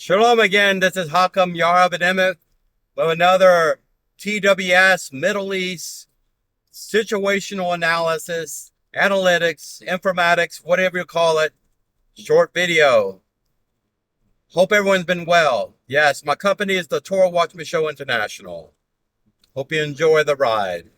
Shalom again. This is Hakam ben-Emmett with another TWS Middle East situational analysis, analytics, informatics, whatever you call it, short video. Hope everyone's been well. Yes, my company is the Torah Watchman Show International. Hope you enjoy the ride.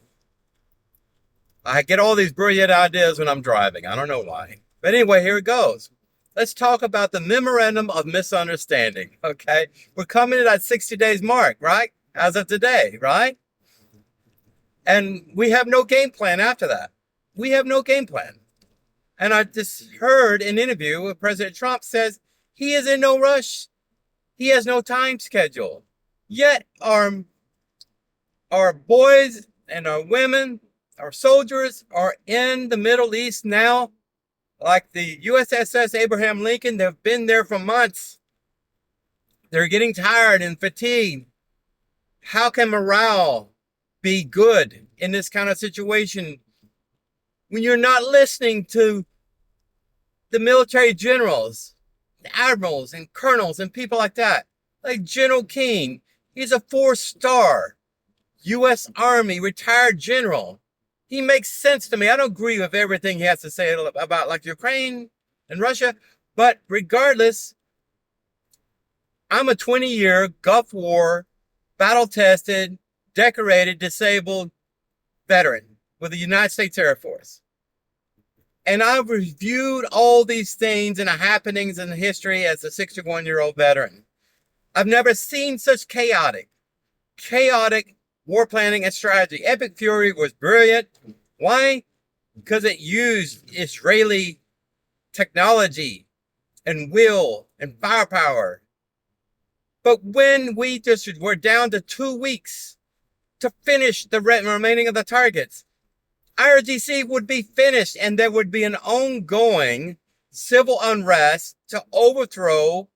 I get all these brilliant ideas when I'm driving. I don't know why. But anyway, here it goes. Let's talk about the Memorandum of Misunderstanding, okay? We're coming to that 60 days mark, right? As of today, right? And we have no game plan after that. We have no game plan. And I just heard an interview where President Trump says he is in no rush. He has no time schedule. Yet our boys and our women, our soldiers are in the Middle East now. Like the USS Abraham Lincoln, they've been there for months. They're getting tired and fatigued. How can morale be good in this kind of situation when you're not listening to the military generals, the admirals and colonels and people like that? Like General King, he's a 4-star U.S. Army retired general. He makes sense to me. I don't agree with everything he has to say about like Ukraine and Russia, but regardless, I'm a 20-year Gulf War, battle-tested, decorated, disabled veteran with the United States Air Force. And I've reviewed all these things and the happenings in history as a 61-year-old veteran. I've never seen such chaotic war planning and strategy. Epic Fury was brilliant. Why? Because it used Israeli technology and will and firepower. But when we're down to 2 weeks to finish the remaining of the targets, IRGC would be finished and there would be an ongoing civil unrest to overthrow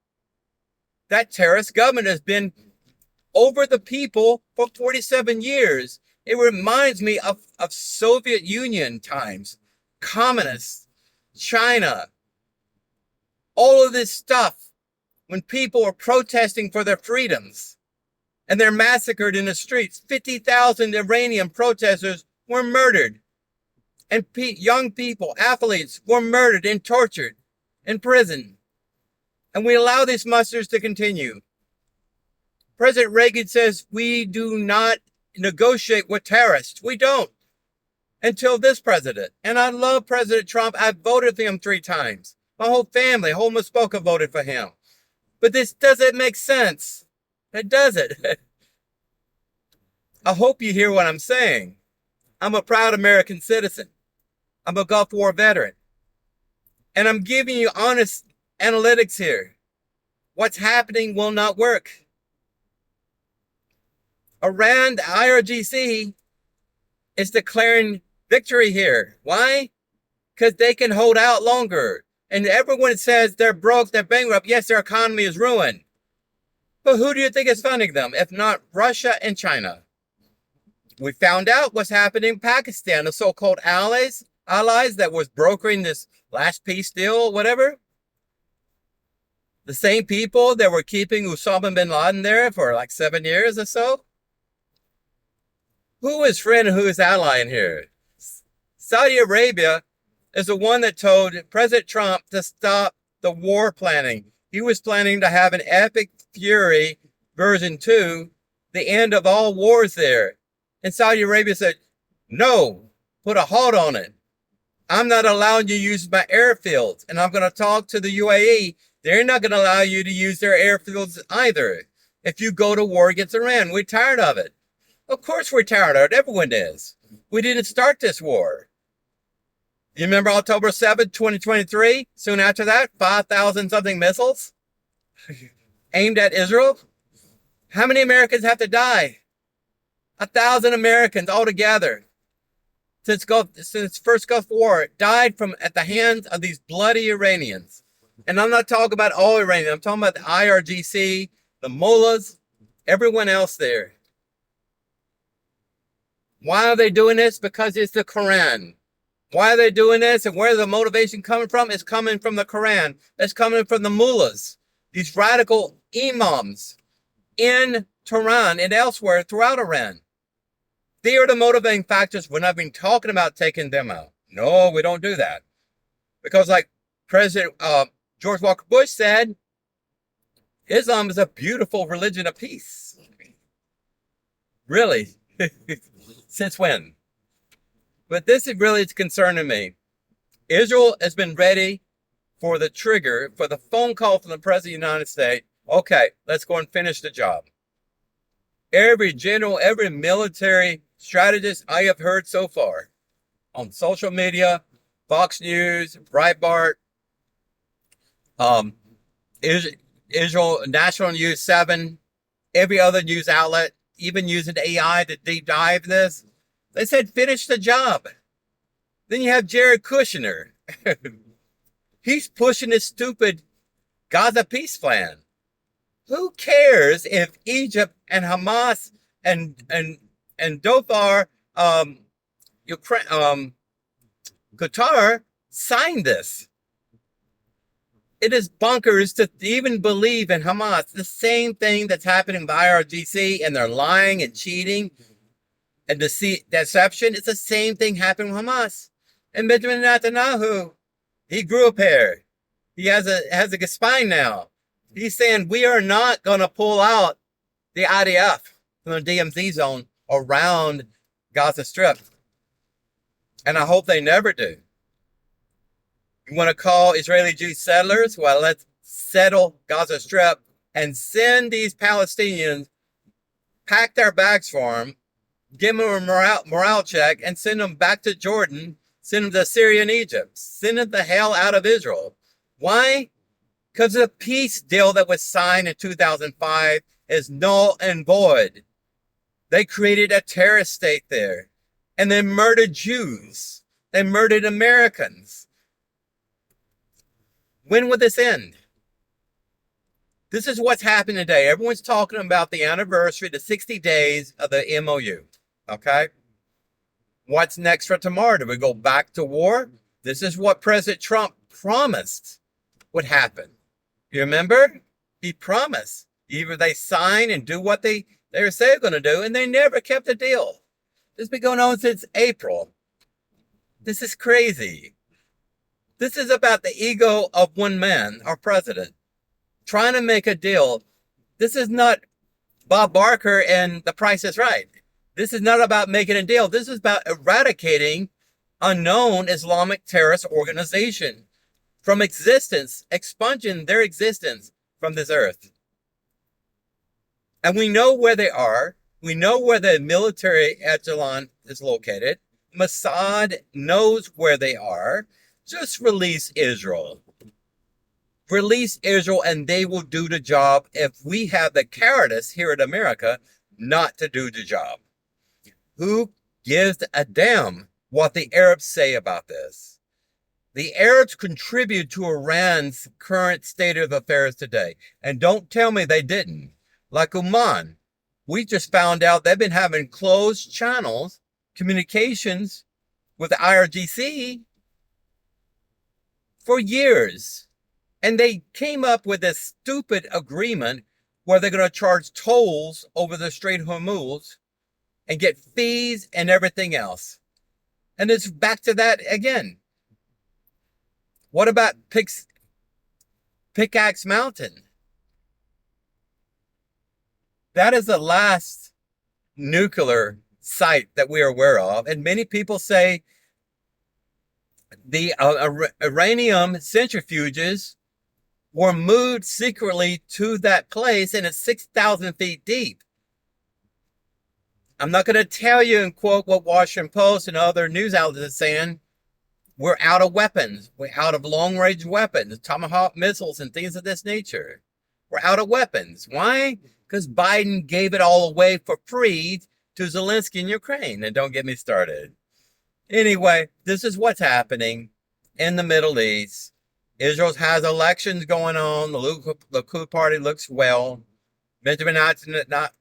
that terrorist government that's been over the people for 47 years. It reminds me of Soviet Union times, communists, China, all of this stuff when people are protesting for their freedoms and they're massacred in the streets. 50,000 Iranian protesters were murdered and young people, athletes were murdered and tortured in prison. And we allow these musters to continue. President Reagan says we do not negotiate with terrorists. We don't. Until this president. And I love President Trump. I voted for him 3 times. My whole family, whole Muskoka voted for him. But this doesn't make sense. It doesn't. I hope you hear what I'm saying. I'm a proud American citizen. I'm a Gulf War veteran. And I'm giving you honest analytics here. What's happening will not work. Iran, the IRGC, is declaring victory here. Why? Because they can hold out longer. And everyone says they're broke, they're bankrupt. Yes, their economy is ruined. But who do you think is funding them, if not Russia and China? We found out what's happening in Pakistan, the so-called allies that was brokering this last peace deal, whatever. The same people that were keeping Osama bin Laden there for like 7 years or so. Who is friend and who is ally in here? Saudi Arabia is the one that told President Trump to stop the war planning. He was planning to have an Epic Fury version 2, the end of all wars there. And Saudi Arabia said, no, put a halt on it. I'm not allowing you to use my airfields. And I'm going to talk to the UAE. They're not going to allow you to use their airfields either. If you go to war against Iran, we're tired of it. Of course we're tired of it. Everyone is. We didn't start this war. You remember October 7th, 2023? Soon after that, 5,000 something missiles aimed at Israel. How many Americans have to die? 1,000 Americans altogether since first Gulf War died at the hands of these bloody Iranians. And I'm not talking about all Iranians. I'm talking about the IRGC, the mullahs, everyone else there. Why are they doing this? Because it's the Quran. Why are they doing this and where's the motivation coming from? It's coming from the Quran. It's coming from the mullahs. These radical imams in Tehran and elsewhere throughout Iran. They are the motivating factors when I've been talking about taking them out. No, we don't do that. Because like President George Walker Bush said, Islam is a beautiful religion of peace. Really? Since when? But this is really concerning me. Israel has been ready for the trigger, for the phone call from the President of the United States. Okay, let's go and finish the job. Every general, every military strategist I have heard so far on social media, Fox News, Breitbart, Israel National News 7, every other news outlet, even using AI to deep dive this, they said finish the job. Then you have Jared Kushner. He's pushing this stupid Gaza peace plan. Who cares if Egypt and Hamas and Doha, Ukraine, Qatar signed this? It is bonkers to even believe in Hamas. The same thing that's happening with IRGC, and they're lying and cheating and deception. It's the same thing happening with Hamas. And Benjamin Netanyahu, he grew up here. He has a spine now. He's saying we are not going to pull out the IDF from the DMZ zone around Gaza Strip. And I hope they never do. You want to call Israeli Jew settlers? Well, let's settle Gaza Strip and send these Palestinians, pack their bags for them, give them a morale check, and send them back to Jordan, send them to Syria and Egypt, send them the hell out of Israel. Why? Because the peace deal that was signed in 2005 is null and void. They created a terrorist state there, and they murdered Jews. They murdered Americans. When will this end? This is what's happening today. Everyone's talking about the anniversary, the 60 days of the MOU. Okay? What's next for tomorrow? Do we go back to war? This is what President Trump promised would happen. You remember? He promised. Either they sign and do what they were saying they're going to do, and they never kept the deal. This has been going on since April. This is crazy. This is about the ego of one man, our president, trying to make a deal. This is not Bob Barker and The Price is Right. This is not about making a deal. This is about eradicating a known Islamic terrorist organization from existence, expunging their existence from this earth. And we know where they are. We know where the military echelon is located. Mossad knows where they are. Just release Israel. Release Israel and they will do the job if we have the cowardice here in America not to do the job. Who gives a damn what the Arabs say about this? The Arabs contribute to Iran's current state of affairs today. And don't tell me they didn't. Like Oman, we just found out they've been having closed channels, communications with the IRGC for years. And they came up with this stupid agreement where they're going to charge tolls over the Strait of Hormuz and get fees and everything else. And it's back to that again. What about Pickaxe Mountain? That is the last nuclear site that we are aware of. And many people say the uranium centrifuges were moved secretly to that place, and it's 6,000 feet deep. I'm not going to tell you and quote what Washington Post and other news outlets are saying. We're out of weapons. We're out of long-range weapons, Tomahawk missiles and things of this nature. We're out of weapons. Why? Because Biden gave it all away for free to Zelensky in Ukraine. And don't get me started. Anyway, this is what's happening in the Middle East. Israel has elections going on. The Likud party looks well. Benjamin Netanyahu,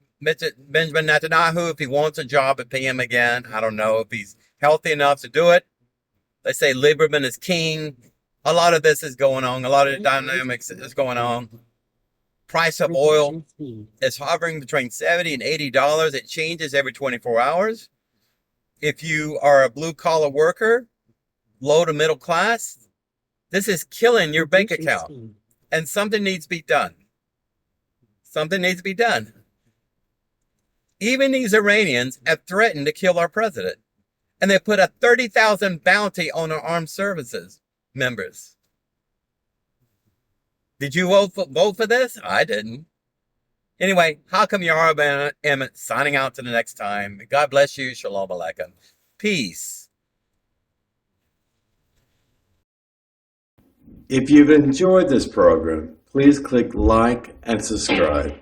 if he wants a job at PM again, I don't know if he's healthy enough to do it. They say Lieberman is king. A lot of this is going on. A lot of the dynamics is going on. price of oil is hovering between $70 and $80. It changes every 24 hours. If you are a blue-collar worker, low to middle class, this is killing your bank account. And something needs to be done. Something needs to be done. Even these Iranians have threatened to kill our president. And they put a 30,000 bounty on our armed services members. Did you vote for this? I didn't. Anyway, how come you are Ben-Emmett signing out to the next time? God bless you. Shalom Aleichem. Peace. If you've enjoyed this program, please click like and subscribe.